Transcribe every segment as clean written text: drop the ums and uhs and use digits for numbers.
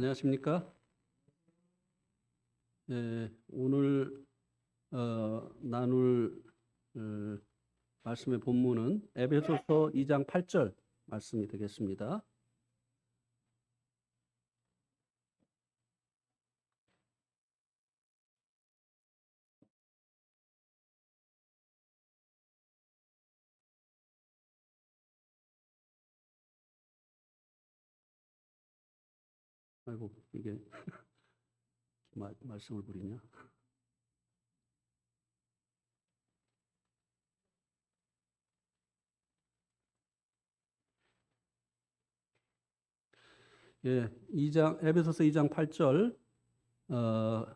안녕하십니까? 오늘 나눌 말씀의 본문은 에베소서 2장 8절 말씀이 되겠습니다. 아이고, 이게 말씀을 부리냐? 에베소서 2장 8절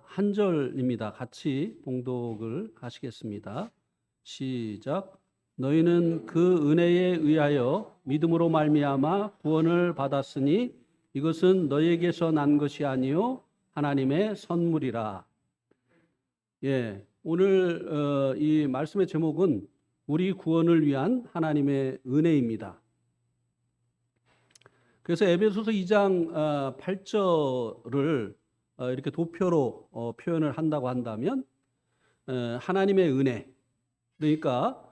한 절입니다. 같이 봉독을 하시겠습니다. 시작. 너희는 그 은혜에 의하여 믿음으로 말미암아 구원을 받았으니 이것은 너희에게서 난 것이 아니요 하나님의 선물이라. 오늘 이 말씀의 제목은 우리 구원을 위한 하나님의 은혜입니다. 그래서 에베소서 2장 8절을 이렇게 도표로 표현을 한다고 한다면 하나님의 은혜, 그러니까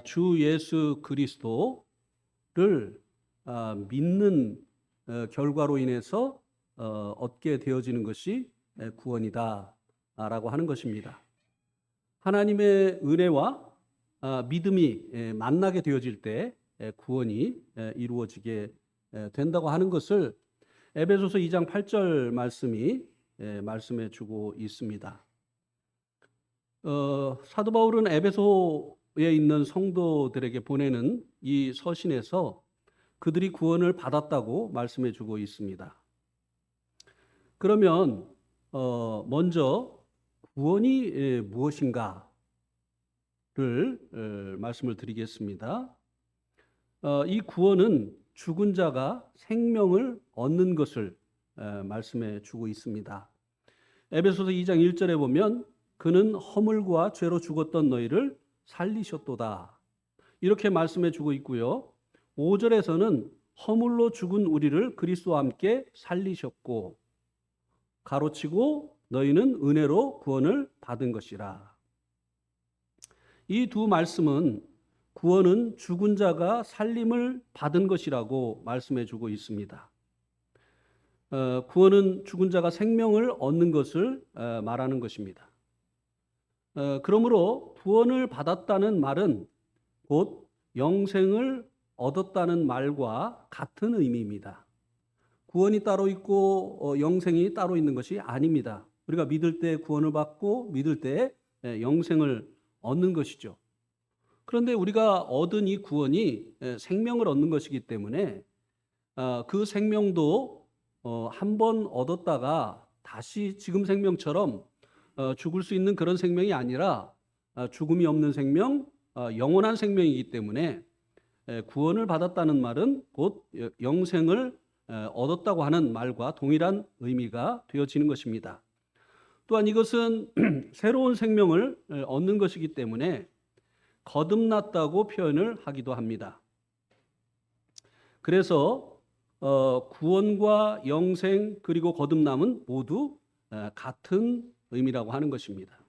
주 예수 그리스도를 믿는 결과로 인해서 얻게 되어지는 것이 구원이다라고 하는 것입니다. 하나님의 은혜와 믿음이 만나게 되어질 때 구원이 이루어지게 된다고 하는 것을 에베소서 2장 8절 말씀이 말씀해 주고 있습니다. 사도 바울은 에베소에 있는 성도들에게 보내는 이 서신에서 그들이 구원을 받았다고 말씀해 주고 있습니다. 그러면 먼저 구원이 무엇인가를 말씀을 드리겠습니다. 이 구원은 죽은 자가 생명을 얻는 것을 말씀해 주고 있습니다. 에베소서 2장 1절에 보면 그는 허물과 죄로 죽었던 너희를 살리셨도다, 이렇게 말씀해 주고 있고요. 5절에서는 허물로 죽은 우리를 그리스도와 함께 살리셨고 가로치고 너희는 은혜로 구원을 받은 것이라. 이 두 말씀은 구원은 죽은 자가 살림을 받은 것이라고 말씀해 주고 있습니다. 구원은 죽은 자가 생명을 얻는 것을 말하는 것입니다. 그러므로 구원을 받았다는 말은 곧 영생을 얻었다는 말과 같은 의미입니다. 구원이 따로 있고 영생이 따로 있는 것이 아닙니다. 우리가 믿을 때 구원을 받고 믿을 때 영생을 얻는 것이죠. 그런데 우리가 얻은 이 구원이 생명을 얻는 것이기 때문에 그 생명도 한 번 얻었다가 다시 지금 생명처럼 죽을 수 있는 그런 생명이 아니라 죽음이 없는 생명, 영원한 생명이기 때문에 구원을 받았다는 말은 곧 영생을 얻었다고 하는 말과 동일한 의미가 되어지는 것입니다. 또한 이것은 새로운 생명을 얻는 것이기 때문에 거듭났다고 표현을 하기도 합니다. 그래서 구원과 영생 그리고 거듭남은 모두 같은 의미라고 하는 것입니다.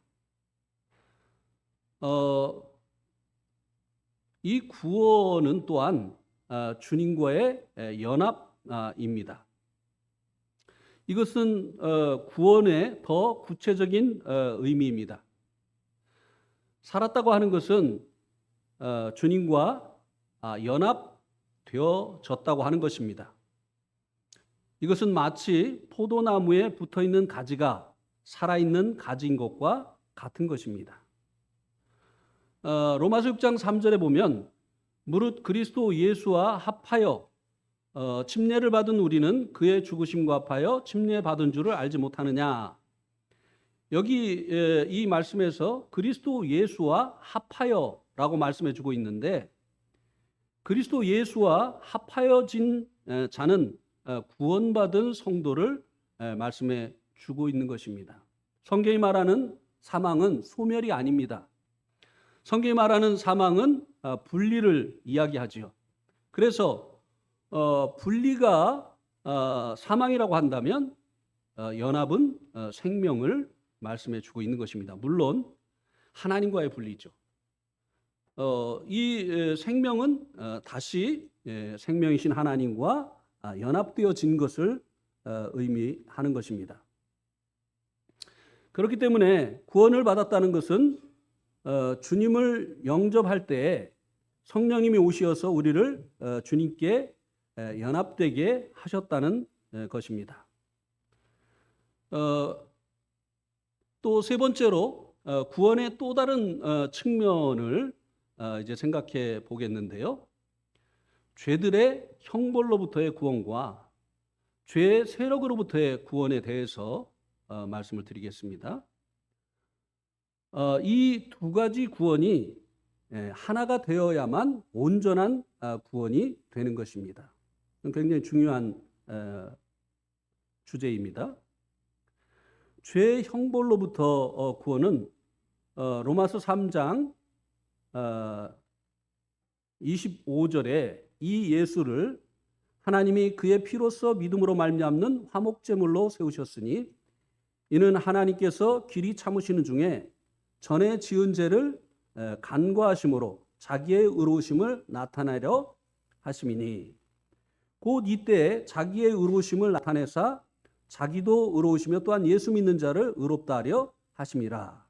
이 구원은 또한 주님과의 연합입니다. 이것은 구원의 더 구체적인 의미입니다. 살았다고 하는 것은 주님과 연합되어졌다고 하는 것입니다. 이것은 마치 포도나무에 붙어있는 가지가 살아있는 가지인 것과 같은 것입니다. 로마서 6장 3절에 보면 무릇 그리스도 예수와 합하여 침례를 받은 우리는 그의 죽으심과 합하여 침례받은 줄을 알지 못하느냐. 여기 이 말씀에서 그리스도 예수와 합하여라고 말씀해 주고 있는데, 그리스도 예수와 합하여진 자는 구원받은 성도를 말씀해 주고 있는 것입니다. 성경이 말하는 사망은 소멸이 아닙니다. 성경이 말하는 사망은 분리를 이야기하지요. 그래서 분리가 사망이라고 한다면 연합은 생명을 말씀해 주고 있는 것입니다. 물론 하나님과의 분리죠. 이 생명은 다시 생명이신 하나님과 연합되어진 것을 의미하는 것입니다. 그렇기 때문에 구원을 받았다는 것은 주님을 영접할 때 성령님이 오시어서 우리를 주님께 연합되게 하셨다는 것입니다. 또 세 번째로 구원의 또 다른 측면을 이제 생각해 보겠는데요. 죄들의 형벌로부터의 구원과 죄의 세력으로부터의 구원에 대해서 말씀을 드리겠습니다. 이 두 가지 구원이 하나가 되어야만 온전한 구원이 되는 것입니다. 굉장히 중요한 주제입니다. 죄의 형벌로부터 구원은 로마서 3장 25절에 이 예수를 하나님이 그의 피로써 믿음으로 말미암는 화목제물로 세우셨으니 이는 하나님께서 길이 참으시는 중에 전에 지은 죄를 간과하심으로 자기의 의로우심을 나타내려 하심이니 곧 이때 자기의 의로우심을 나타내사 자기도 의로우시며 또한 예수 믿는 자를 의롭다 하려 하심이라.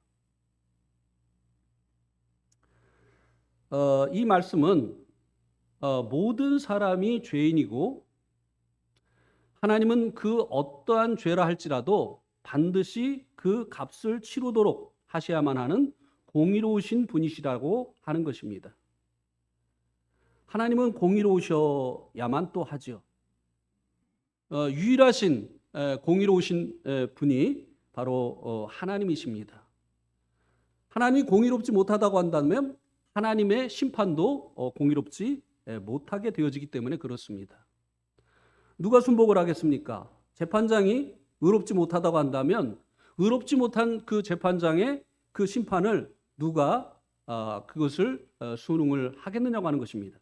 이 말씀은 모든 사람이 죄인이고 하나님은 그 어떠한 죄라 할지라도 반드시 그 값을 치르도록 하셔야만 하는 공의로우신 분이시라고 하는 것입니다. 하나님은 공의로우셔야만 또 하죠. 유일하신 공의로우신 분이 바로 하나님이십니다. 하나님이 공의롭지 못하다고 한다면 하나님의 심판도 공의롭지 못하게 되어지기 때문에 그렇습니다. 누가 순복을 하겠습니까? 재판장이 의롭지 못하다고 한다면 의롭지 못한 그 재판장의 그 심판을 누가 그것을 순응을 하겠느냐고 하는 것입니다.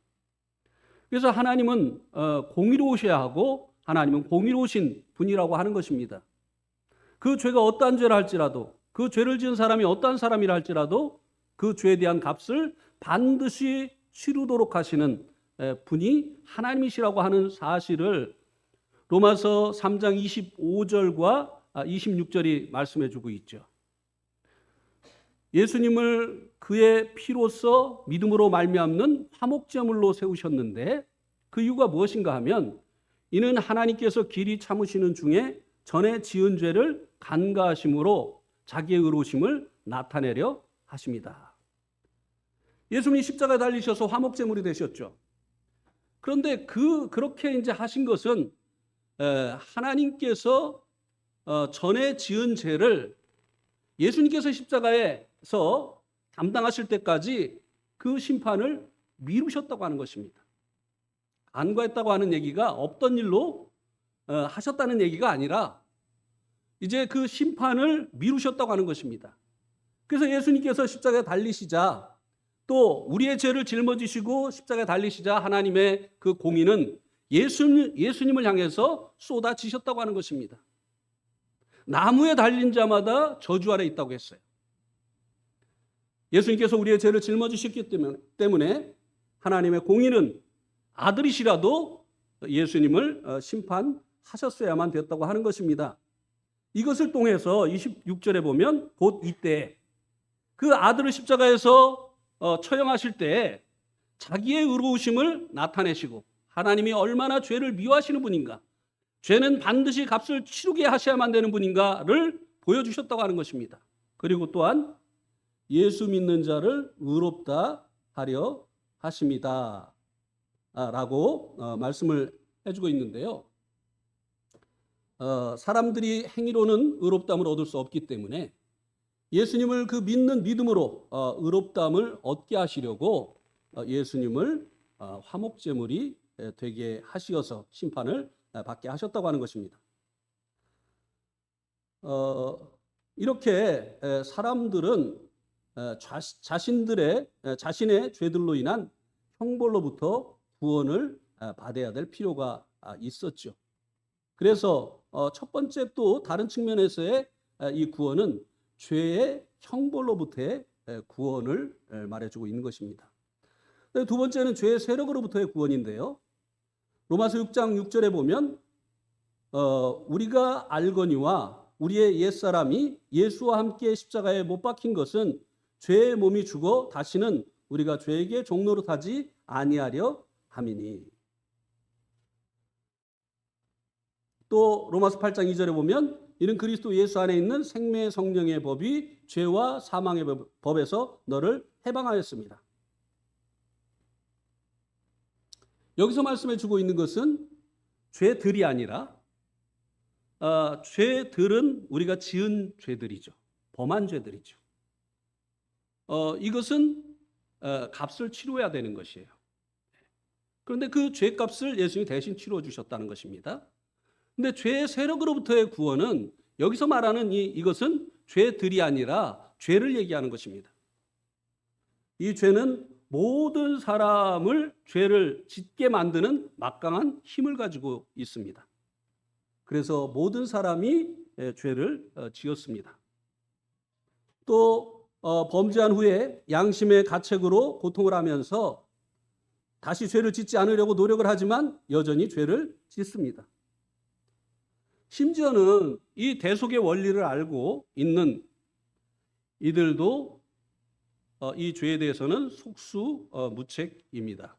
그래서 하나님은 공의로우셔야 하고 하나님은 공의로우신 분이라고 하는 것입니다. 그 죄가 어떠한 죄라 할지라도 그 죄를 지은 사람이 어떠한 사람이라 할지라도 그 죄에 대한 값을 반드시 치르도록 하시는 분이 하나님이시라고 하는 사실을 로마서 3장 25절과 26절이 말씀해 주고 있죠. 예수님을 그의 피로써 믿음으로 말미암는 화목제물로 세우셨는데 그 이유가 무엇인가 하면 이는 하나님께서 길이 참으시는 중에 전에 지은 죄를 간과하심으로 자기의 의로우심을 나타내려 하십니다. 예수님이 십자가에 달리셔서 화목제물이 되셨죠. 그런데 그렇게 이제 하신 것은 하나님께서 전에 지은 죄를 예수님께서 십자가에서 담당하실 때까지 그 심판을 미루셨다고 하는 것입니다. 간과했다고 하는 얘기가 없던 일로 하셨다는 얘기가 아니라 이제 그 심판을 미루셨다고 하는 것입니다. 그래서 예수님께서 십자가에 달리시자 또 우리의 죄를 짊어지시고 십자가에 달리시자 하나님의 그 공의는 예수님을 향해서 쏟아지셨다고 하는 것입니다. 나무에 달린 자마다 저주 아래 있다고 했어요. 예수님께서 우리의 죄를 짊어지셨기 때문에 하나님의 공의는 아들이시라도 예수님을 심판하셨어야만 됐다고 하는 것입니다. 이것을 통해서 26절에 보면 곧 이때 그 아들을 십자가에서 처형하실 때 자기의 의로우심을 나타내시고 하나님이 얼마나 죄를 미워하시는 분인가, 죄는 반드시 값을 치르게 하셔야만 되는 분인가를 보여주셨다고 하는 것입니다. 그리고 또한 예수 믿는 자를 의롭다 하려 하십니다 라고 말씀을 해주고 있는데요. 사람들이 행위로는 의롭다함을 얻을 수 없기 때문에 예수님을 그 믿는 믿음으로 의롭다함을 얻게 하시려고 예수님을 화목제물이 되게 하시어서 심판을 받게 하셨다고 하는 것입니다. 이렇게 사람들은 자신의 죄들로 인한 형벌로부터 구원을 받아야 될 필요가 있었죠. 그래서 첫 번째 또 다른 측면에서의 이 구원은 죄의 형벌로부터의 구원을 말해주고 있는 것입니다. 두 번째는 죄의 세력으로부터의 구원인데요. 로마서 6장 6절에 보면 우리가 알거니와 우리의 옛사람이 예수와 함께 십자가에 못 박힌 것은 죄의 몸이 죽어 다시는 우리가 죄에게 종노릇하지 아니하려 함이니. 또 로마서 8장 2절에 보면 이는 그리스도 예수 안에 있는 생명의 성령의 법이 죄와 사망의 법에서 너를 해방하였습니다. 여기서 말씀해 주고 있는 것은 죄들이 아니라 죄들은 우리가 지은 죄들이죠. 범한 죄들이죠. 이것은 값을 치러야 되는 것이에요. 그런데 그 죄값을 예수님이 대신 치러 주셨다는 것입니다. 근데 죄의 세력으로부터의 구원은 여기서 말하는 이것은 죄들이 아니라 죄를 얘기하는 것입니다. 이 죄는 모든 사람을 죄를 짓게 만드는 막강한 힘을 가지고 있습니다. 그래서 모든 사람이 죄를 지었습니다. 또 범죄한 후에 양심의 가책으로 고통을 하면서 다시 죄를 짓지 않으려고 노력을 하지만 여전히 죄를 짓습니다. 심지어는 이 대속의 원리를 알고 있는 이들도 이 죄에 대해서는 속수무책입니다.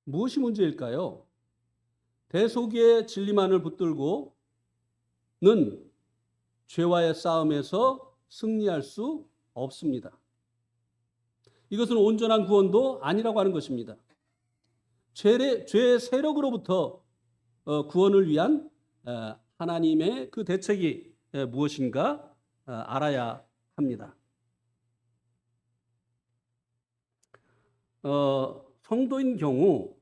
무엇이 문제일까요? 대속의 진리만을 붙들고는 죄와의 싸움에서 승리할 수 없습니다. 이것은 온전한 구원도 아니라고 하는 것입니다. 죄의 세력으로부터 구원을 위한 하나님의 그 대책이 무엇인가 알아야 합니다. 성도인 경우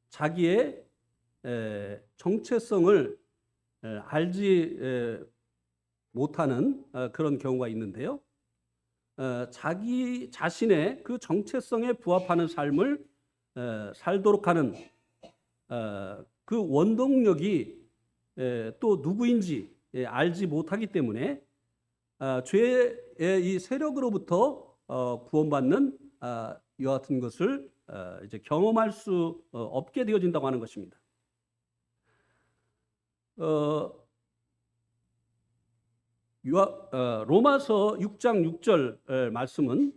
자기의 정체성을 알지 못하는 그런 경우가 있는데요. 자기 자신의 그 정체성에 부합하는 삶을 살도록 하는 그 원동력이 또 누구인지 알지 못하기 때문에 죄의 이 세력으로부터 구원받는 이와 같은 것을 이제 경험할 수 없게 되어진다고 하는 것입니다. 로마서 6장 6절 말씀은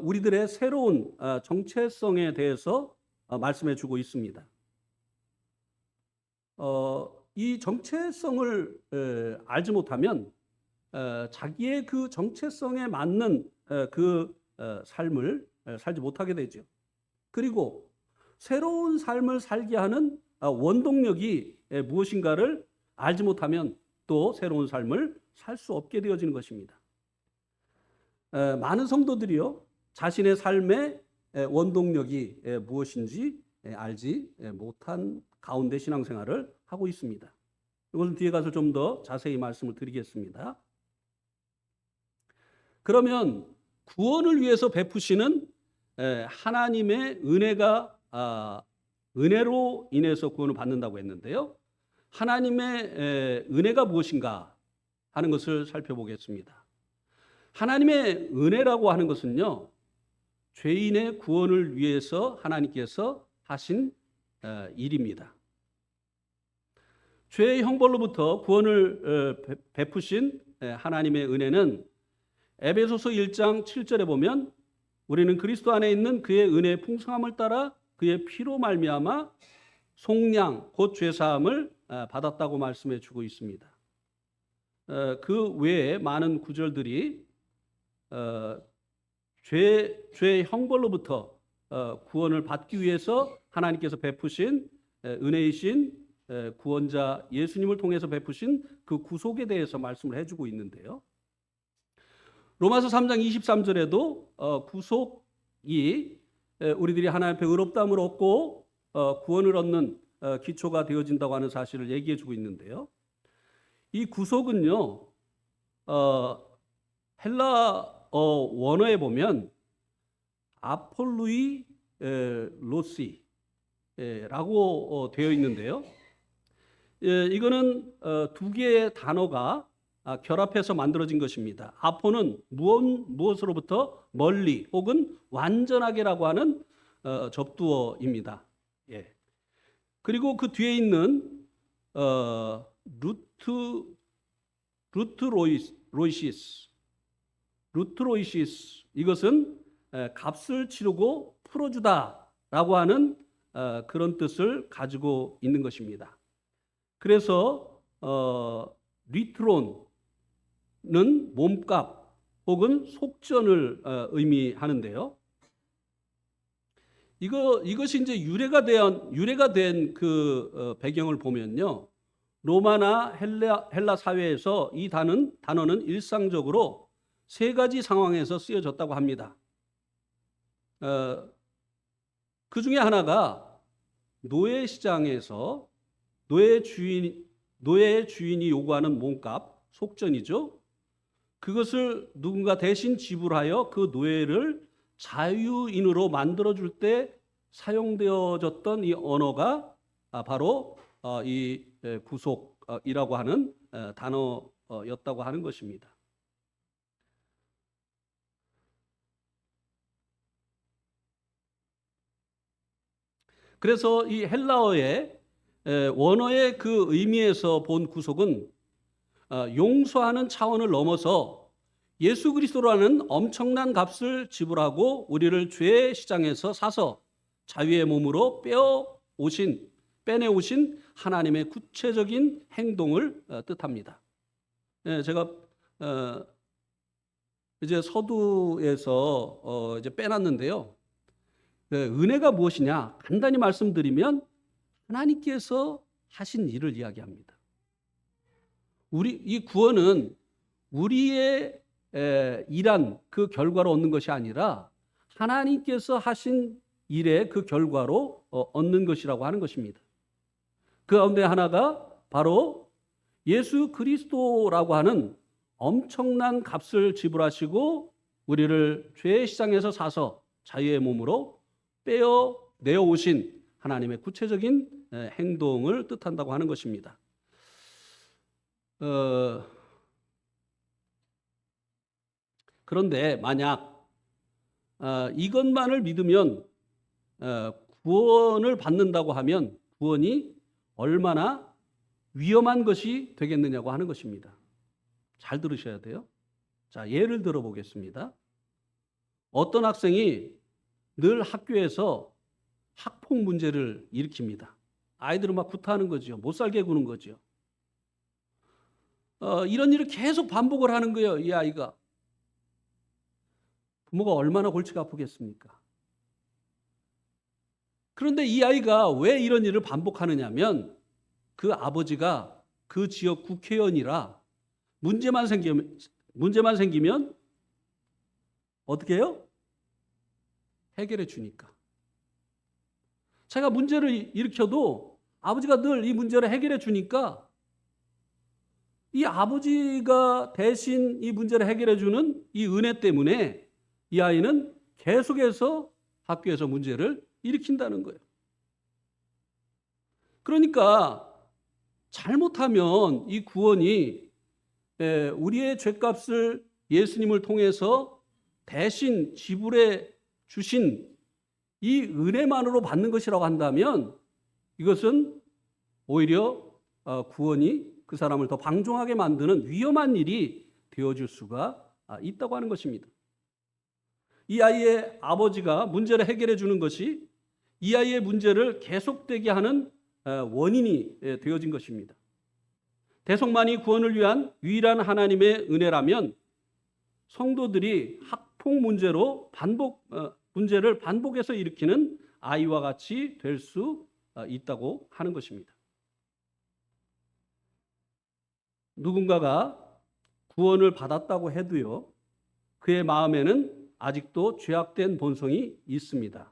우리들의 새로운 정체성에 대해서 말씀해 주고 있습니다. 이 정체성을 알지 못하면 자기의 그 정체성에 맞는 그 삶을 살지 못하게 되죠. 그리고 새로운 삶을 살게 하는 원동력이 무엇인가를 알지 못하면 또 새로운 삶을 살 수 없게 되어지는 것입니다. 많은 성도들이요, 자신의 삶의 원동력이 무엇인지 알지 못한 가운데 신앙생활을 하고 있습니다. 이것은 뒤에 가서 좀 더 자세히 말씀을 드리겠습니다. 그러면 구원을 위해서 베푸시는 하나님의 은혜가 은혜로 인해서 구원을 받는다고 했는데요. 하나님의 은혜가 무엇인가 하는 것을 살펴보겠습니다. 하나님의 은혜라고 하는 것은요, 죄인의 구원을 위해서 하나님께서 하신 일입니다. 죄의 형벌로부터 구원을 베푸신 하나님의 은혜는 에베소서 1장 7절에 보면 우리는 그리스도 안에 있는 그의 은혜의 풍성함을 따라 그의 피로 말미암아 속량 곧 죄사함을 받았다고 말씀해 주고 있습니다. 그 외에 많은 구절들이 죄의 형벌로부터 구원을 받기 위해서 하나님께서 베푸신 은혜이신 구원자 예수님을 통해서 베푸신 그 구속에 대해서 말씀을 해주고 있는데요. 로마서 3장 23절에도 구속이 우리들이 하나님 앞에 의롭다함을 얻고 구원을 얻는 기초가 되어진다고 하는 사실을 얘기해 주고 있는데요. 이 구속은요, 헬라 원어에 보면 아폴루이 로시라고 되어 있는데요. 이거는 두 개의 단어가 결합해서 만들어진 것입니다. 아포는 무엇으로부터 멀리 혹은 완전하게라고 하는 접두어입니다. 예. 그리고 그 뒤에 있는 루트로이시스 이것은 값을 치르고 풀어주다라고 하는 그런 뜻을 가지고 있는 것입니다. 그래서 리트론은 몸값 혹은 속전을 의미하는데요. 이것이 이제 유래가 된 그 배경을 보면요. 로마나 헬라 사회에서 이 단어는 일상적으로 세 가지 상황에서 쓰여졌다고 합니다. 그 중에 하나가 노예 시장에서 노예 주인이 요구하는 몸값, 속전이죠. 그것을 누군가 대신 지불하여 그 노예를 자유인으로 만들어줄 때 사용되어졌던 이 언어가 바로 이 구속이라고 하는 단어였다고 하는 것입니다. 그래서 이 헬라어의 원어의 그 의미에서 본 구속은 용서하는 차원을 넘어서 예수 그리스도라는 엄청난 값을 지불하고 우리를 죄의 시장에서 사서 자유의 몸으로 빼내오신 하나님의 구체적인 행동을 뜻합니다. 제가 이제 서두에서 이제 빼놨는데요. 은혜가 무엇이냐? 간단히 말씀드리면 하나님께서 하신 일을 이야기합니다. 이 구원은 우리의 일한 그 결과로 얻는 것이 아니라 하나님께서 하신 일의 그 결과로 얻는 것이라고 하는 것입니다. 그 가운데 하나가 바로 예수 그리스도라고 하는 엄청난 값을 지불하시고 우리를 죄의 시장에서 사서 자유의 몸으로 내어 오신 하나님의 구체적인 행동을 뜻한다고 하는 것입니다. 그런데 만약 이것만을 믿으면 구원을 받는다고 하면 구원이 얼마나 위험한 것이 되겠느냐고 하는 것입니다. 잘 들으셔야 돼요. 자, 예를 들어 보겠습니다. 어떤 학생이 늘 학교에서 학폭 문제를 일으킵니다. 아이들은 막 구타하는 거죠. 못 살게 구는 거죠. 이런 일을 계속 반복을 하는 거예요. 이 아이가. 부모가 얼마나 골치가 아프겠습니까? 그런데 이 아이가 왜 이런 일을 반복하느냐면 그 아버지가 그 지역 국회의원이라 문제만 생기면 어떻게 해요? 해결해 주니까. 자기가 문제를 일으켜도 아버지가 늘 이 문제를 해결해 주니까 이 아버지가 대신 이 문제를 해결해 주는 이 은혜 때문에 이 아이는 계속해서 학교에서 문제를 일으킨다는 거예요. 그러니까 잘못하면 이 구원이 우리의 죄값을 예수님을 통해서 대신 지불해 주신 이 은혜만으로 받는 것이라고 한다면 이것은 오히려 구원이 그 사람을 더 방종하게 만드는 위험한 일이 되어줄 수가 있다고 하는 것입니다. 이 아이의 아버지가 문제를 해결해 주는 것이 이 아이의 문제를 계속되게 하는 원인이 되어진 것입니다. 대속만이 구원을 위한 유일한 하나님의 은혜라면 성도들이 학폭 문제를 반복해서 일으키는 아이와 같이 될 수 있다고 하는 것입니다. 누군가가 구원을 받았다고 해도요, 그의 마음에는 아직도 죄악된 본성이 있습니다.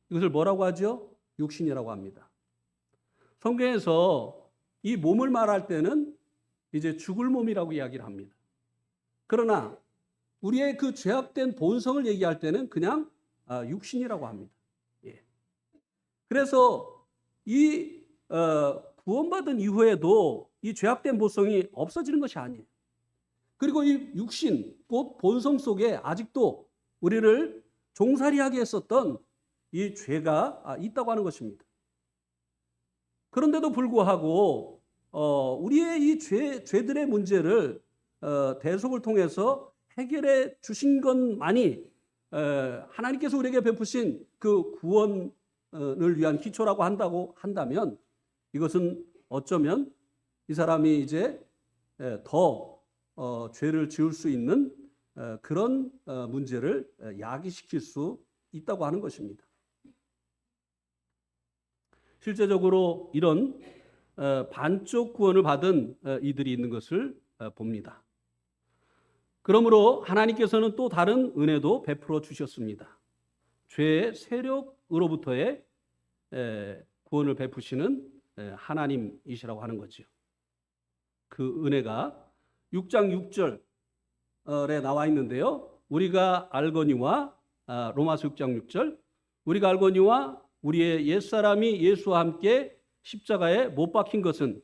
이것을 뭐라고 하죠? 육신이라고 합니다. 성경에서 이 몸을 말할 때는 이제 죽을 몸이라고 이야기를 합니다. 그러나 우리의 그 죄악된 본성을 얘기할 때는 그냥 육신이라고 합니다. 예. 그래서 이 구원받은 이후에도 이 죄악된 본성이 없어지는 것이 아니에요. 그리고 이 육신, 곧 본성 속에 아직도 우리를 종살이하게 했었던 이 죄가 있다고 하는 것입니다. 그런데도 불구하고 우리의 이 죄들의 문제를 대속을 통해서 해결해 주신 것만이 하나님께서 우리에게 베푸신 그 구원을 위한 기초라고 한다면 이것은 어쩌면 이 사람이 이제 더 죄를 지을 수 있는 그런 문제를 야기시킬 수 있다고 하는 것입니다. 실제적으로 이런 반쪽 구원을 받은 이들이 있는 것을 봅니다. 그러므로 하나님께서는 또 다른 은혜도 베풀어 주셨습니다. 죄의 세력으로부터의 구원을 베푸시는 하나님이시라고 하는 거죠. 그 은혜가 6장 6절에 나와 있는데요. 우리가 알거니와 로마서 6장 6절 우리가 알거니와 우리의 옛사람이 예수와 함께 십자가에 못 박힌 것은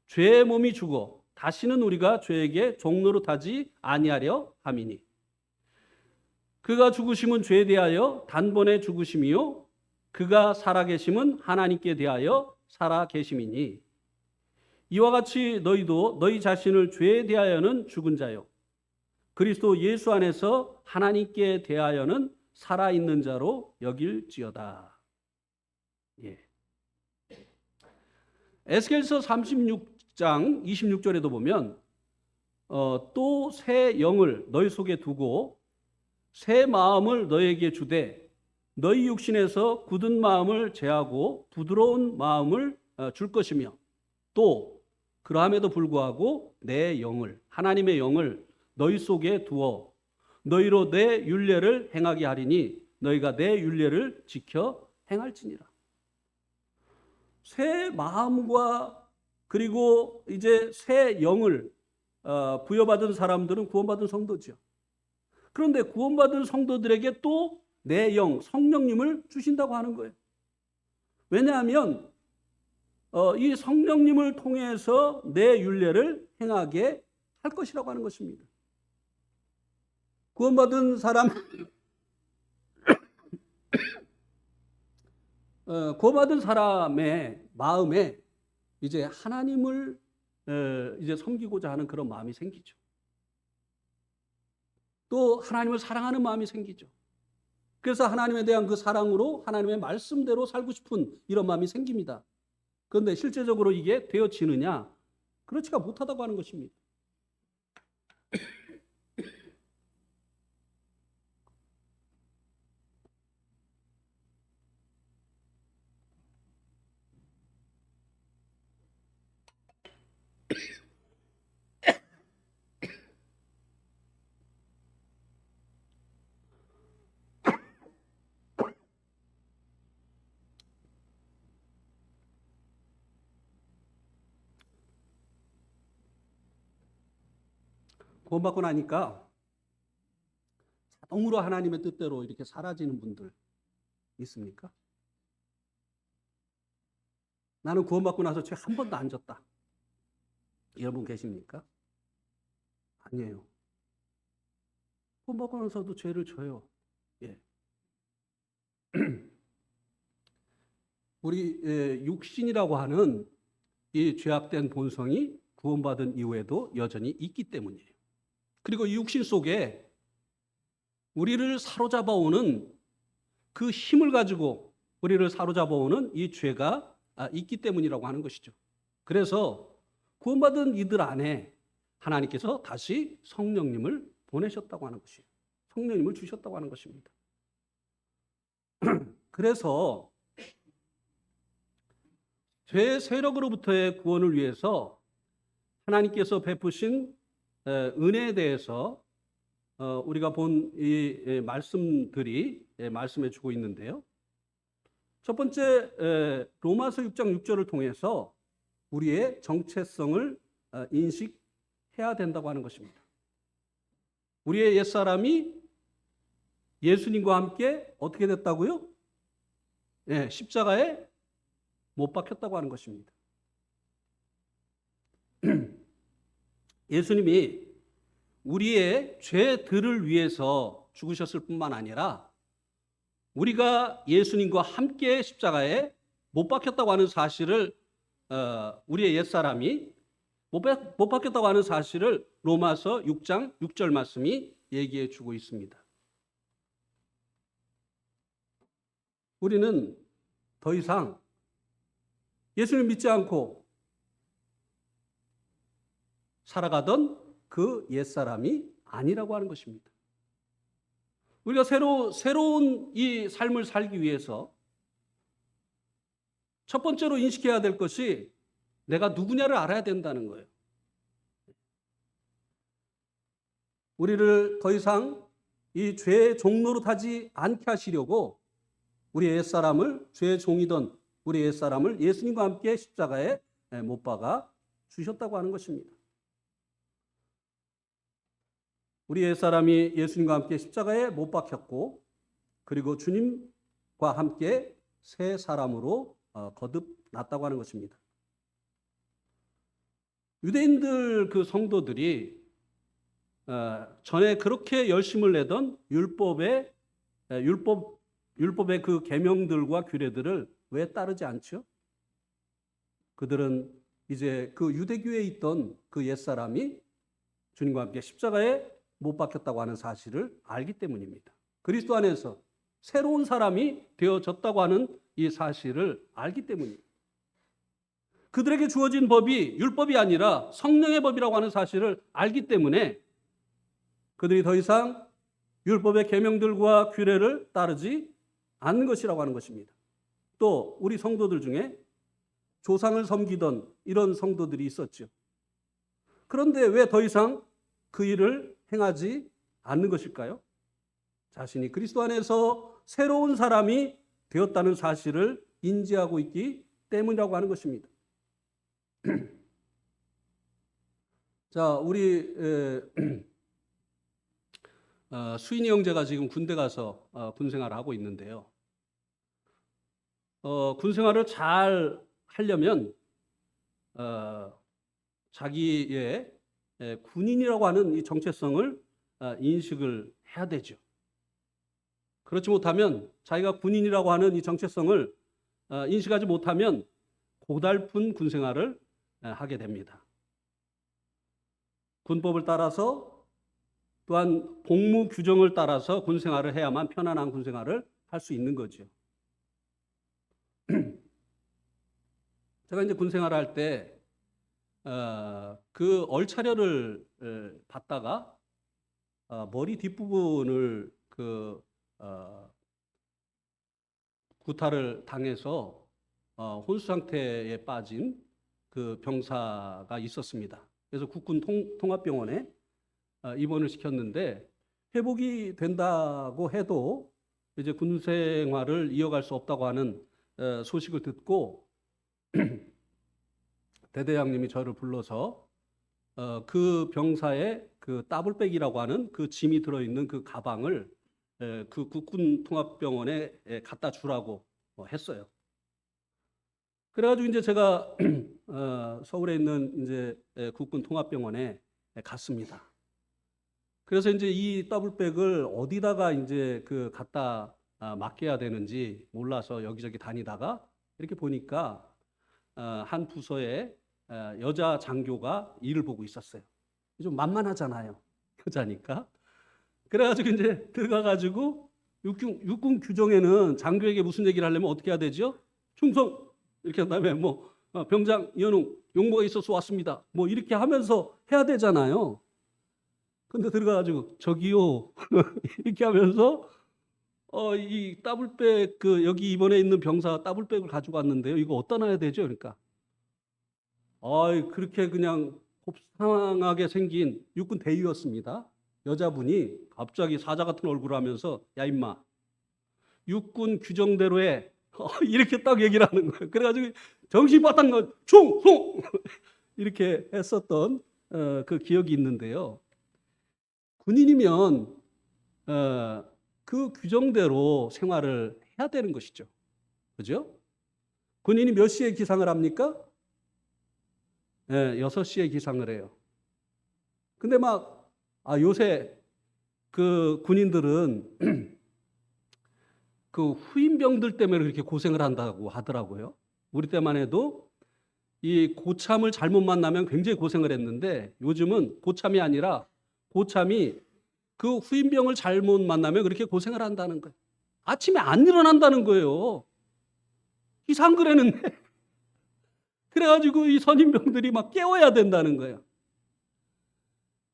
죄의 몸이 죽어 다시는 우리가 죄에게 종노릇하지 아니하려 함이니 그가 죽으심은 죄에 대하여 단번에 죽으심이요 그가 살아계심은 하나님께 대하여 살아계심이니 이와 같이 너희도 너희 자신을 죄에 대하여는 죽은 자요 그리스도 예수 안에서 하나님께 대하여는 살아있는 자로 여길지어다. 예. 에스겔서 36장 26절에도 보면 또 새 영을 너희 속에 두고 새 마음을 너희에게 주되 너희 육신에서 굳은 마음을 제하고 부드러운 마음을 줄 것이며 또 그러함에도 불구하고 내 영을 하나님의 영을 너희 속에 두어 너희로 내 율례를 행하게 하리니 너희가 내 율례를 지켜 행할지니라. 새 마음과 그리고 이제 새 영을 부여받은 사람들은 구원받은 성도죠. 그런데 구원받은 성도들에게 또 내 영, 성령님을 주신다고 하는 거예요. 왜냐하면 이 성령님을 통해서 내 율례를 행하게 할 것이라고 하는 것입니다. 구원받은 사람 구원받은 사람의 마음에 이제 하나님을 이제 섬기고자 하는 그런 마음이 생기죠. 또 하나님을 사랑하는 마음이 생기죠. 그래서 하나님에 대한 그 사랑으로 하나님의 말씀대로 살고 싶은 이런 마음이 생깁니다. 그런데 실제적으로 이게 되어지느냐? 그렇지가 못하다고 하는 것입니다. 구원받고 나니까 자동으로 하나님의 뜻대로 이렇게 사라지는 분들 있습니까? 나는 구원받고 나서 죄 한 번도 안 졌다. 이런 분 계십니까? 아니에요. 구원받고 나서도 죄를 져요. 예. 우리 육신이라고 하는 이 죄악된 본성이 구원받은 이후에도 여전히 있기 때문이에요. 그리고 이 육신 속에 우리를 사로잡아오는 그 힘을 가지고 우리를 사로잡아오는 이 죄가 있기 때문이라고 하는 것이죠. 그래서 구원받은 이들 안에 하나님께서 다시 성령님을 보내셨다고 하는 것이에요. 성령님을 주셨다고 하는 것입니다. 그래서 죄의 세력으로부터의 구원을 위해서 하나님께서 베푸신 은혜에 대해서 우리가 본 이 말씀들이 말씀해 주고 있는데요. 첫 번째 로마서 6장 6절을 통해서 우리의 정체성을 인식해야 된다고 하는 것입니다. 우리의 옛사람이 예수님과 함께 어떻게 됐다고요? 네, 십자가에 못 박혔다고 하는 것입니다. 예수님이 우리의 죄들을 위해서 죽으셨을 뿐만 아니라 우리가 예수님과 함께 십자가에 못 박혔다고 하는 사실을 우리의 옛사람이 못 박혔다고 하는 사실을 로마서 6장 6절 말씀이 얘기해 주고 있습니다. 우리는 더 이상 예수를 믿지 않고 살아가던 그 옛사람이 아니라고 하는 것입니다. 우리가 새로운 이 삶을 살기 위해서 첫 번째로 인식해야 될 것이 내가 누구냐를 알아야 된다는 거예요. 우리를 더 이상 이 죄의 종로로 타지 않게 하시려고 우리의 옛사람을, 죄의 종이던 우리 옛사람을 예수님과 함께 십자가에 못 박아 주셨다고 하는 것입니다. 우리 옛사람이 예수님과 함께 십자가에 못 박혔고, 그리고 주님과 함께 새 사람으로 거듭났다고 하는 것입니다. 유대인들 그 성도들이 전에 그렇게 열심을 내던 율법의 그 계명들과 규례들을 왜 따르지 않죠? 그들은 이제 그 유대교에 있던 그 옛사람이 주님과 함께 십자가에 못 박혔다고 하는 사실을 알기 때문입니다. 그리스도 안에서 새로운 사람이 되어졌다고 하는 이 사실을 알기 때문입니다. 그들에게 주어진 법이 율법이 아니라 성령의 법이라고 하는 사실을 알기 때문에 그들이 더 이상 율법의 계명들과 규례를 따르지 않는 것이라고 하는 것입니다. 또 우리 성도들 중에 조상을 섬기던 이런 성도들이 있었죠. 그런데 왜 더 이상 그 일을 행하지 않는 것일까요? 자신이 그리스도 안에서 새로운 사람이 되었다는 사실을 인지하고 있기 때문이라고 하는 것입니다. 자, 우리 수인이 형제가 지금 군대 가서 군 생활을 하고 있는데요. 군 생활을 잘 하려면 자기의 군인이라고 하는 이 정체성을 인식을 해야 되죠. 그렇지 못하면 자기가 군인이라고 하는 이 정체성을 인식하지 못하면 고달픈 군 생활을 하게 됩니다. 군법을 따라서 또한 복무 규정을 따라서 군 생활을 해야만 편안한 군 생활을 할 수 있는 거죠. 제가 이제 군 생활을 할 때 그 얼차려를 받다가 머리 뒷부분을 구타를 당해서 혼수 상태에 빠진 그 병사가 있었습니다. 그래서 국군 통합병원에 입원을 시켰는데 회복이 된다고 해도 이제 군 생활을 이어갈 수 없다고 하는 소식을 듣고 대대장님이 저를 불러서 그 병사의 그 더블백이라고 하는 그 짐이 들어있는 그 가방을 그 국군 통합병원에 갖다 주라고 했어요. 그래가지고 이제 제가 서울에 있는 이제 국군 통합병원에 갔습니다. 그래서 이제 이 더블백을 어디다가 이제 그 갖다 맡겨야 되는지 몰라서 여기저기 다니다가 이렇게 보니까 한 부서에 여자 장교가 일을 보고 있었어요. 좀 만만하잖아요. 여자니까. 그래가지고 이제 들어가가지고 육군 규정에는 장교에게 무슨 얘기를 하려면 어떻게 해야 되죠? 충성! 이렇게 한 다음에 뭐 병장 이현웅 용무가 있어서 왔습니다. 뭐 이렇게 하면서 해야 되잖아요. 근데 들어가가지고 저기요 이렇게 하면서 이 더블백 그 여기 입원해 있는 병사 더블백을 가지고 왔는데요. 이거 어디다 놔야 되죠? 그러니까 그렇게 그냥 곱상하게 생긴 육군 대위였습니다. 여자분이 갑자기 사자 같은 얼굴을 하면서 야 임마 육군 규정대로 해 이렇게 딱 얘기를 하는 거예요. 그래가지고 정신 바탕 충성 이렇게 했었던 그 기억이 있는데요. 군인이면 그 규정대로 생활을 해야 되는 것이죠. 그죠? 군인이 몇 시에 기상을 합니까? 6시에 기상을 해요. 근데 요새 그 군인들은 그 후임병들 때문에 그렇게 고생을 한다고 하더라고요. 우리 때만 해도 이 고참을 잘못 만나면 굉장히 고생을 했는데 요즘은 고참이 아니라 고참이 그 후임병을 잘못 만나면 그렇게 고생을 한다는 거예요. 아침에 안 일어난다는 거예요. 기상그레는데. 그래가지고 이 선임병들이 막 깨워야 된다는 거예요.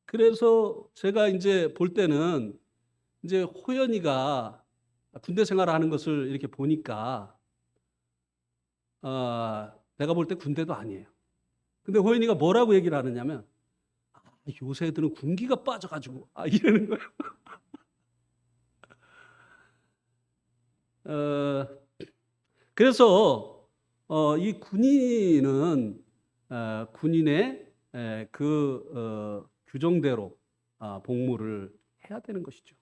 그래서 제가 이제 볼 때는 이제 호연이가 군대 생활하는 것을 이렇게 보니까 내가 볼 때 군대도 아니에요. 근데 호연이가 뭐라고 얘기를 하느냐면 요새 애들은 군기가 빠져가지고 이러는 거예요. 그래서 이 군인은 군인의 그 규정대로 복무를 해야 되는 것이죠.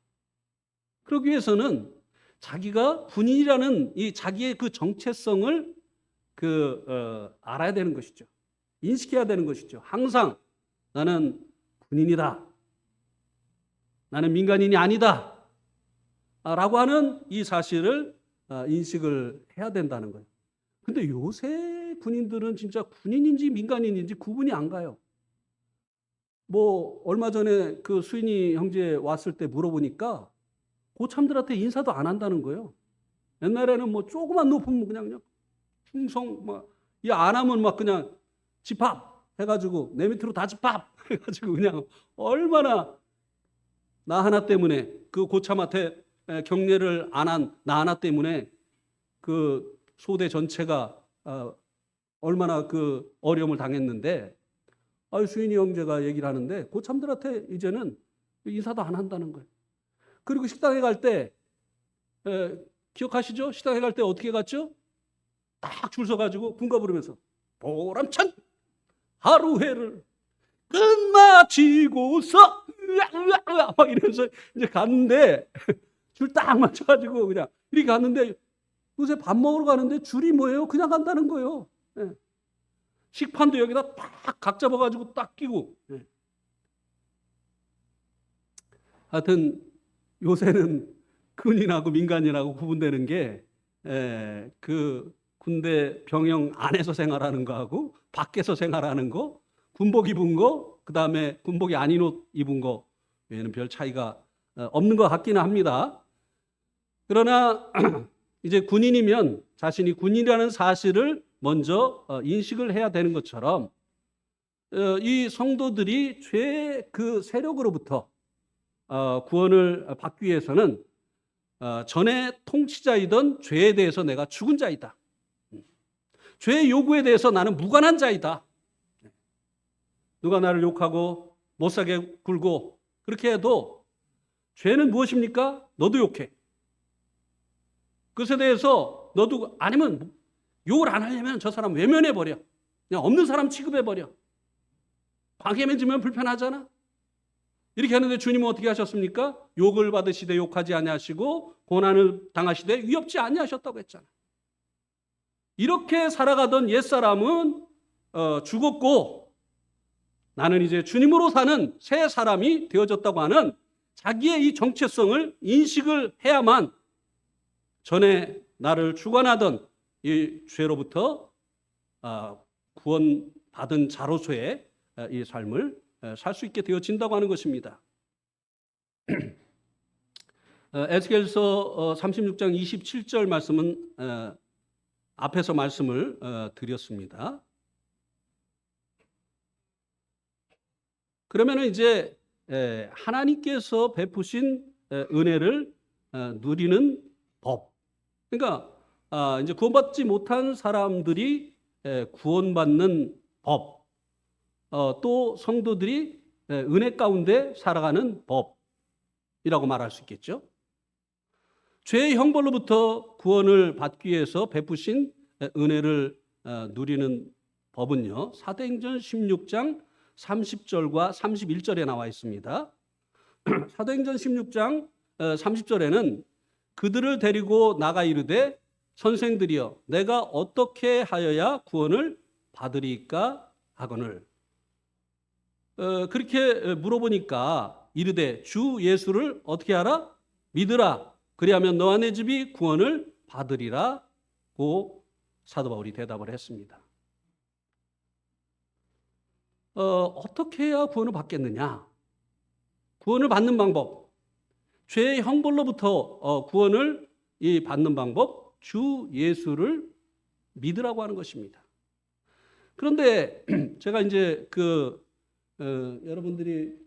그러기 위해서는 자기가 군인이라는 이 자기의 그 정체성을 알아야 되는 것이죠. 인식해야 되는 것이죠. 항상 나는 군인이다. 나는 민간인이 아니다. 라고 하는 이 사실을 인식을 해야 된다는 거예요. 근데 요새 군인들은 진짜 군인인지 민간인인지 구분이 안 가요. 얼마 전에 그 수인이 형제 왔을 때 물어보니까 고참들한테 인사도 안 한다는 거예요. 옛날에는 조그만 높으면 그냥 충성 안 하면 그냥 집합 해가지고 내 밑으로 다 집합 해가지고 그냥 얼마나 나 하나 때문에 그 고참한테 경례를 안 한 나 하나 때문에 그 소대 전체가 얼마나 그 어려움을 당했는데 수인이 형제가 얘기를 하는데 고참들한테 이제는 인사도 안 한다는 거예요. 그리고 식당에 갈 때 기억하시죠? 식당에 갈 때 어떻게 갔죠? 딱 줄 서가지고 군가 부르면서 보람찬 하루회를 끝마치고서 막 이러면서 이제 갔는데 줄 딱 맞춰가지고 그냥 이렇게 갔는데 요새 밥 먹으러 가는데 줄이 뭐예요? 그냥 간다는 거예요. 식판도 여기다 딱 각 잡아가지고 딱 끼고. 하여튼 요새는 군인하고 민간인하고 구분되는 게 그 군대 병영 안에서 생활하는 거하고 밖에서 생활하는 거, 군복 입은 거, 그다음에 군복이 아닌 옷 입은 거 외에는 별 차이가 없는 것 같기는 합니다. 그러나 이제 군인이면 자신이 군인이라는 사실을 먼저 인식을 해야 되는 것처럼 이 성도들이 죄의 그 세력으로부터 구원을 받기 위해서는 전에 통치자이던 죄에 대해서 내가 죽은 자이다. 죄의 요구에 대해서 나는 무관한 자이다. 누가 나를 욕하고 못사게 굴고 그렇게 해도 죄는 무엇입니까? 너도 욕해. 그것에 대해서 너도 아니면 욕을 안 하려면 저 사람 외면해버려. 그냥 없는 사람 취급해버려. 방해해주면 불편하잖아. 이렇게 하는데 주님은 어떻게 하셨습니까? 욕을 받으시되 욕하지 아니하시고 고난을 당하시되 위협지 아니하셨다고 했잖아. 이렇게 살아가던 옛사람은 죽었고 나는 이제 주님으로 사는 새 사람이 되어졌다고 하는 자기의 이 정체성을 인식을 해야만 전에 나를 주관하던 이 죄로부터 구원받은 자로서의 이 삶을 살 수 있게 되어진다고 하는 것입니다. 에스겔서 36장 27절 말씀은 앞에서 말씀을 드렸습니다. 그러면은 이제 하나님께서 베푸신 은혜를 누리는 법. 그러니까 이제 구원받지 못한 사람들이 구원받는 법. 또 성도들이 은혜 가운데 살아가는 법이라고 말할 수 있겠죠. 죄의 형벌로부터 구원을 받기 위해서 베푸신 은혜를 누리는 법은요. 사도행전 16장 30절과 31절에 나와 있습니다. 사도행전 16장 30절에는 그들을 데리고 나가 이르되 선생들이여 내가 어떻게 하여야 구원을 받으리까 하거늘. 그렇게 물어보니까 이르되 주 예수를 어떻게 하라? 믿으라. 그리하면 너와 내 집이 구원을 받으리라고 사도 바울이 대답을 했습니다. 어떻게 해야 구원을 받겠느냐? 구원을 받는 방법, 죄의 형벌로부터 구원을 받는 방법, 주 예수를 믿으라고 하는 것입니다. 그런데 제가 이제 여러분들이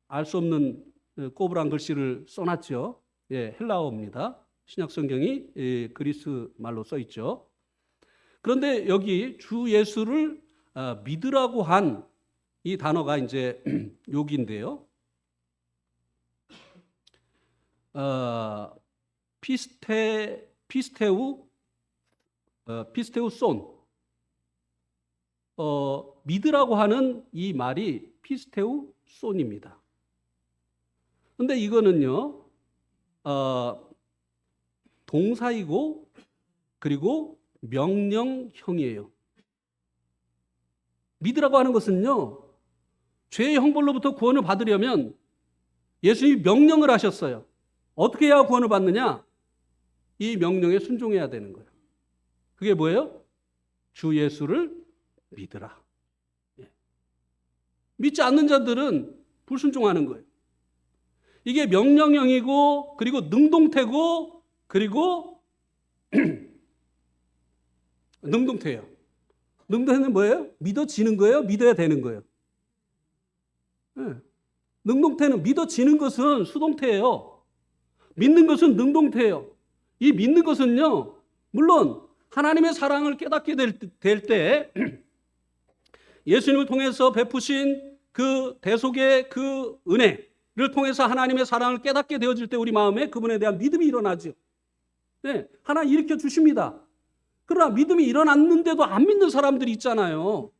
알 수 없는 꼬부랑 글씨를 써놨죠. 예, 헬라어입니다. 신약 성경이 그리스 말로 써 있죠. 그런데 여기 주 예수를 믿으라고 한 이 단어가 이제 여기인데요. 피스테우 손. 믿으라고 하는 이 말이 피스테우 손입니다. 그런데 이거는요, 동사이고 그리고 명령형이에요. 믿으라고 하는 것은요, 죄의 형벌로부터 구원을 받으려면 예수님이 명령을 하셨어요. 어떻게 해야 구원을 받느냐? 이 명령에 순종해야 되는 거예요. 그게 뭐예요? 주 예수를 믿으라. 믿지 않는 자들은 불순종하는 거예요. 이게 명령형이고 그리고 능동태고 그리고 능동태예요. 능동태는 뭐예요? 믿어지는 거예요? 믿어야 되는 거예요? 네. 능동태는 믿어지는 것은 수동태예요. 믿는 것은 능동태예요. 이 믿는 것은요, 물론 하나님의 사랑을 깨닫게 될 때 예수님을 통해서 베푸신 그 대속의 그 은혜를 통해서 하나님의 사랑을 깨닫게 되어질 때 우리 마음에 그분에 대한 믿음이 일어나죠. 네, 하나님 일으켜 주십니다. 그러나 믿음이 일어났는데도 안 믿는 사람들이 있잖아요.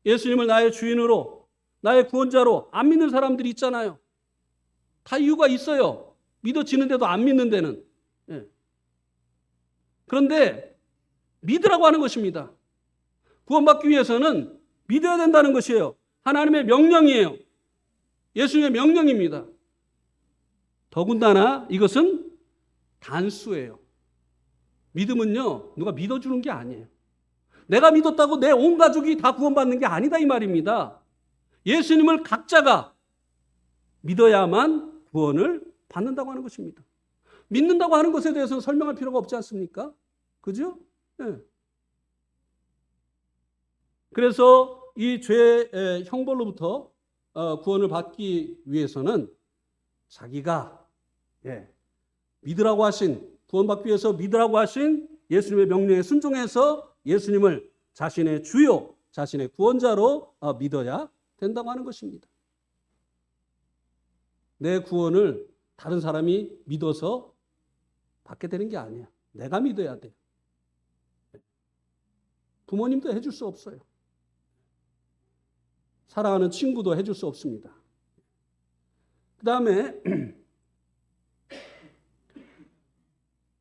예수님을 나의 주인으로, 나의 구원자로 안 믿는 사람들이 있잖아요. 다 이유가 있어요. 믿어지는데도 안 믿는 데는. 네. 그런데 믿으라고 하는 것입니다. 구원받기 위해서는 믿어야 된다는 것이에요. 하나님의 명령이에요. 예수님의 명령입니다. 더군다나 이것은 단수예요. 믿음은요, 누가 믿어주는 게 아니에요. 내가 믿었다고 내 온 가족이 다 구원받는 게 아니다 이 말입니다. 예수님을 각자가 믿어야만 구원을 받는다고 하는 것입니다. 믿는다고 하는 것에 대해서는 설명할 필요가 없지 않습니까? 그죠? 네. 그래서 이 죄의 형벌로부터 구원을 받기 위해서는 자기가 믿으라고 하신, 구원받기 위해서 믿으라고 하신 예수님의 명령에 순종해서 예수님을 자신의 주요, 자신의 구원자로 믿어야 된다고 하는 것입니다. 내 구원을 다른 사람이 믿어서 받게 되는 게 아니야. 내가 믿어야 돼. 부모님도 해줄 수 없어요. 사랑하는 친구도 해줄 수 없습니다. 그 다음에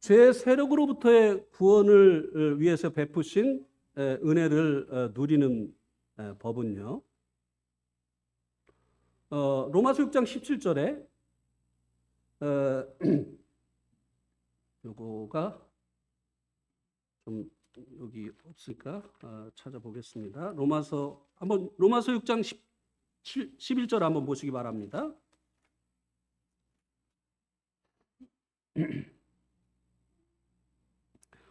죄 세력으로부터의 구원을 위해서 베푸신 은혜를 누리는 법은요, 로마서 6장 17절에 요거가 좀 여기 없을까 찾아보겠습니다. 로마서 6장 11절 한번 보시기 바랍니다. 우리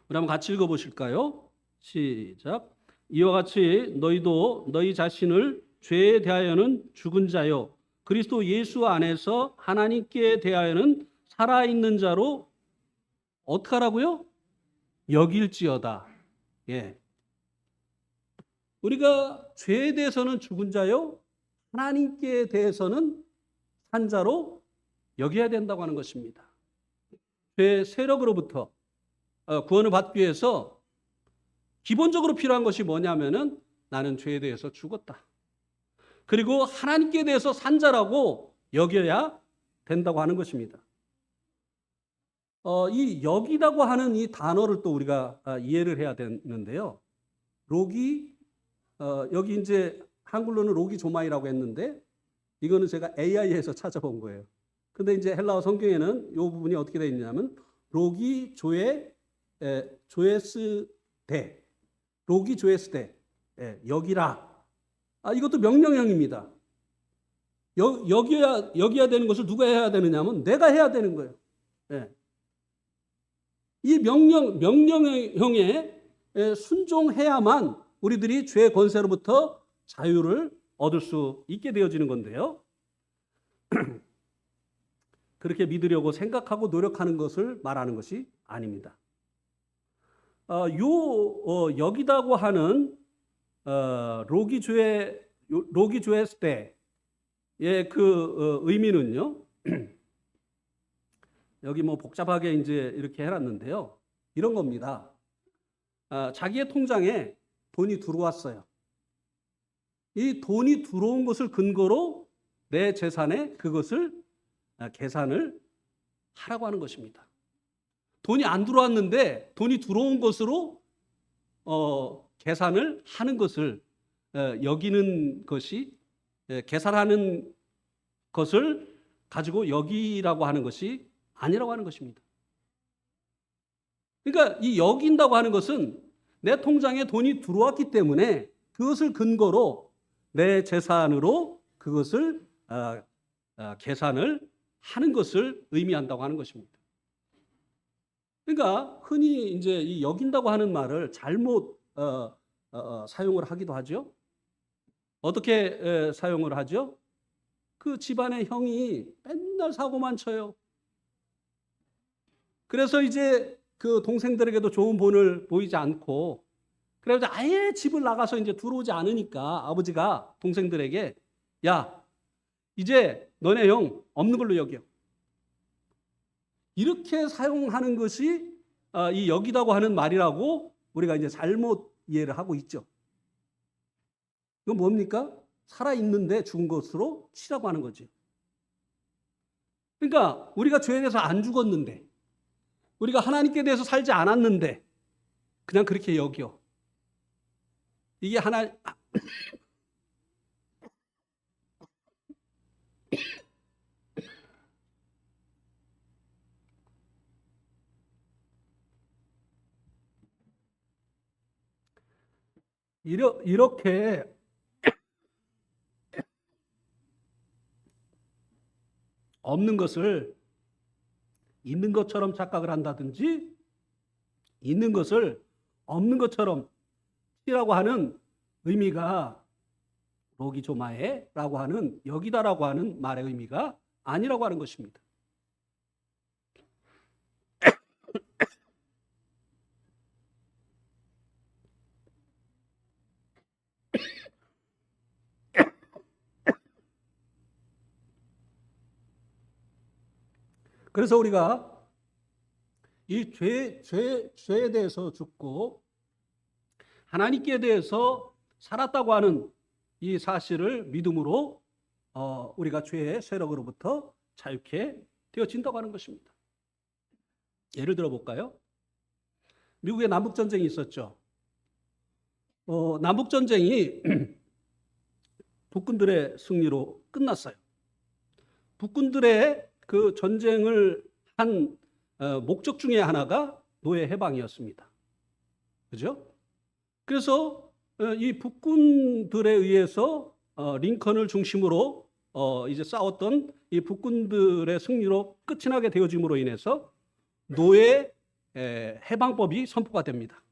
한번 같이 읽어보실까요? 시작. 이와 같이 너희도 너희 자신을 죄에 대하여는 죽은 자요 그리스도 예수 안에서 하나님께 대하여는 살아있는 자로 어떻게 하라고요? 여길지어다. 예. 우리가 죄에 대해서는 죽은 자요 하나님께 대해서는 산 자로 여겨야 된다고 하는 것입니다. 죄의 세력으로부터 구원을 받기 위해서 기본적으로 필요한 것이 뭐냐면은 나는 죄에 대해서 죽었다. 그리고 하나님께 대해서 산 자라고 여겨야 된다고 하는 것입니다. 이 여기다고 하는 이 단어를 또 우리가 이해를 해야 되는데요. 로기 여기 이제 한글로는 로기조마이라고 했는데 이거는 제가 AI에서 찾아본 거예요. 근데 이제 헬라어 성경에는 이 부분이 어떻게 되어 있냐면 로기조에 조에스데, 로기조에스데, 여기라. 이것도 명령형입니다. 여기야 되는 것을 누가 해야 되느냐면 내가 해야 되는 거예요. 이 명령형에 순종해야만 우리들이 죄의 권세로부터 자유를 얻을 수 있게 되어지는 건데요. 그렇게 믿으려고 생각하고 노력하는 것을 말하는 것이 아닙니다. 여기다고 하는 로기조에스테의 그 의미는요. 여기 뭐 복잡하게 이제 이렇게 해놨는데요. 이런 겁니다. 자기의 통장에 돈이 들어왔어요. 이 돈이 들어온 것을 근거로 내 재산에 그것을 계산을 하라고 하는 것입니다. 돈이 안 들어왔는데 돈이 들어온 것으로 계산을 하는 것을 여기는 것이 계산하는 것을 가지고 여기라고 하는 것이 아니라고 하는 것입니다. 그러니까 이 여긴다고 하는 것은 내 통장에 돈이 들어왔기 때문에 그것을 근거로 내 재산으로 그것을 계산을 하는 것을 의미한다고 하는 것입니다. 그러니까 흔히 이제 이 여긴다고 하는 말을 잘못 사용을 하기도 하죠. 어떻게 사용을 하죠? 그 집안의 형이 맨날 사고만 쳐요. 그래서 이제 그 동생들에게도 좋은 본을 보이지 않고, 그래서 아예 집을 나가서 이제 들어오지 않으니까 아버지가 동생들에게 야, 이제 너네 형 없는 걸로 여겨. 이렇게 사용하는 것이 이 여기다고 하는 말이라고 우리가 이제 잘못 이해를 하고 있죠. 이건 뭡니까? 살아있는데 죽은 것으로 치라고 하는 거지. 그러니까 우리가 죄에 대해서 안 죽었는데, 우리가 하나님께 대해서 살지 않았는데 그냥 그렇게 여겨. 이게 이렇게 없는 것을 있는 것처럼 착각을 한다든지 있는 것을 없는 것처럼 치라고 하는 의미가 로기조마에라고 하는 여기다라고 하는 말의 의미가 아니라고 하는 것입니다. 그래서 우리가 이 죄에 대해서 죽고 하나님께 대해서 살았다고 하는 이 사실을 믿음으로 우리가 죄의 세력으로부터 자유케 되어진다고 하는 것입니다. 예를 들어 볼까요? 미국에 남북전쟁이 있었죠. 남북전쟁이 북군들의 승리로 끝났어요. 북군들의 그 전쟁을 한 목적 중에 하나가 노예 해방이었습니다. 그죠? 그래서 이 북군들에 의해서 링컨을 중심으로 이제 싸웠던 이 북군들의 승리로 끝이 나게 되어짐으로 인해서 노예 해방법이 선포가 됩니다.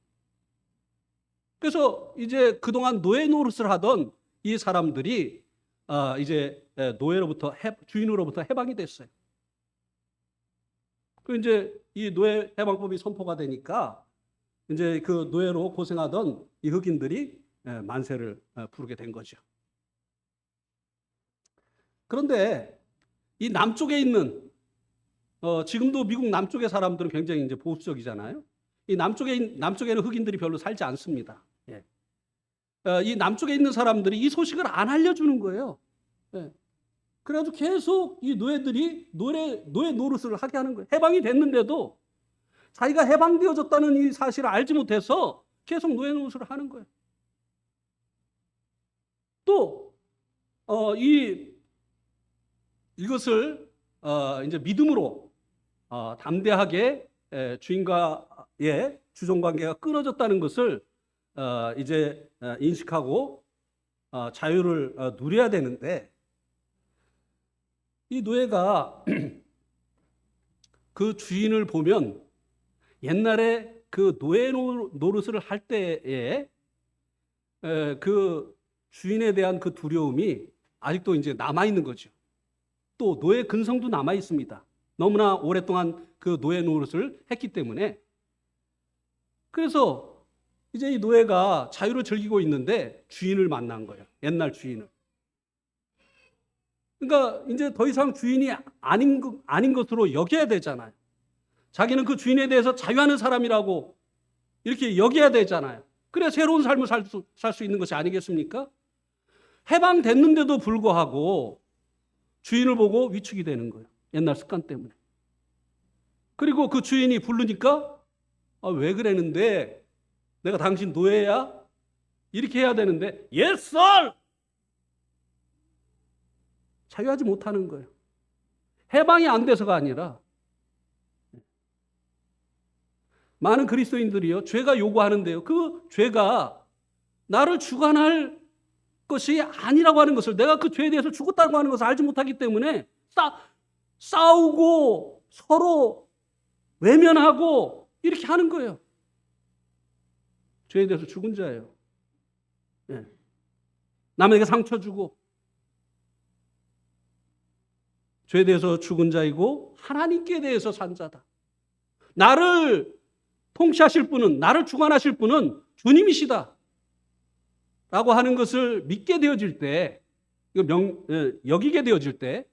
그래서 이제 그동안 노예 노릇을 하던 이 사람들이 이제 노예로부터 주인으로부터 해방이 됐어요. 그 이제 이 노예 해방법이 선포가 되니까 이제 그 노예로 고생하던 이 흑인들이 만세를 부르게 된 거죠. 그런데 이 남쪽에 있는 지금도 미국 남쪽의 사람들은 굉장히 이제 보수적이잖아요. 이 남쪽에는 흑인들이 별로 살지 않습니다. 예. 이 남쪽에 있는 사람들이 이 소식을 안 알려주는 거예요. 예. 그래가지고 계속 이 노예들이 노예 노릇을 하게 하는 거예요. 해방이 됐는데도 자기가 해방되어졌다는 이 사실을 알지 못해서 계속 노예 노릇을 하는 거예요. 또 이것을 이제 믿음으로 담대하게 주인과의 주종 관계가 끊어졌다는 것을 이제 인식하고 자유를 누려야 되는데, 이 노예가 그 주인을 보면 옛날에 그 노예 노릇을 할 때에 그 주인에 대한 그 두려움이 아직도 이제 남아 있는 거죠. 또 노예 근성도 남아 있습니다. 너무나 오랫동안 그 노예 노릇을 했기 때문에. 그래서 이제 이 노예가 자유를 즐기고 있는데 주인을 만난 거예요. 옛날 주인을. 그러니까 이제 더 이상 주인이 아닌 것으로 여겨야 되잖아요. 자기는 그 주인에 대해서 자유하는 사람이라고 이렇게 여겨야 되잖아요. 그래야 새로운 삶을 살 수 있는 것이 아니겠습니까? 해방됐는데도 불구하고 주인을 보고 위축이 되는 거예요. 옛날 습관 때문에. 그리고 그 주인이 부르니까 왜 그랬는데? 내가 당신 노예야? 이렇게 해야 되는데 Yes, sir! 자유하지 못하는 거예요. 해방이 안 돼서가 아니라 많은 그리스도인들이요, 죄가 요구하는데요, 그 죄가 나를 주관할 것이 아니라고 하는 것을, 내가 그 죄에 대해서 죽었다고 하는 것을 알지 못하기 때문에 싸우고 서로 외면하고 이렇게 하는 거예요. 죄에 대해서 죽은 자예요. 남에게 상처 주고 죄에 대해서 죽은 자이고 하나님께 대해서 산 자다. 나를 통치하실 분은, 나를 주관하실 분은 주님이시다 라고 하는 것을 믿게 되어질 때, 여기게 되어질 때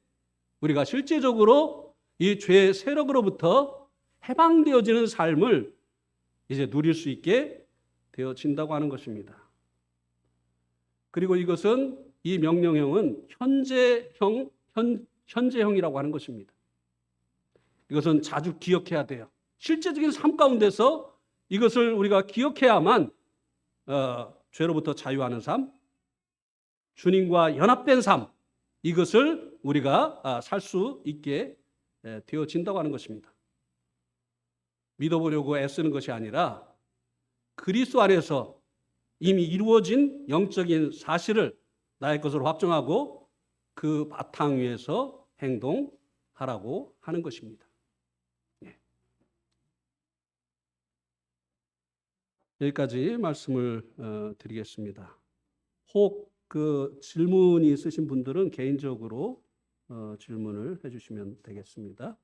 우리가 실제적으로 이 죄의 세력으로부터 해방되어지는 삶을 이제 누릴 수 있게 되어진다고 하는 것입니다. 그리고 이것은, 이 명령형은 현재형이라고 하는 것입니다. 이것은 자주 기억해야 돼요. 실제적인 삶 가운데서 이것을 우리가 기억해야만 죄로부터 자유하는 삶, 주님과 연합된 삶, 이것을 우리가 살 수 있게 되어진다고 하는 것입니다. 믿어보려고 애쓰는 것이 아니라 그리스도 안에서 이미 이루어진 영적인 사실을 나의 것으로 확정하고 그 바탕 위에서 행동하라고 하는 것입니다. 여기까지 말씀을 드리겠습니다. 혹 그 질문이 있으신 분들은 개인적으로 질문을 해주시면 되겠습니다.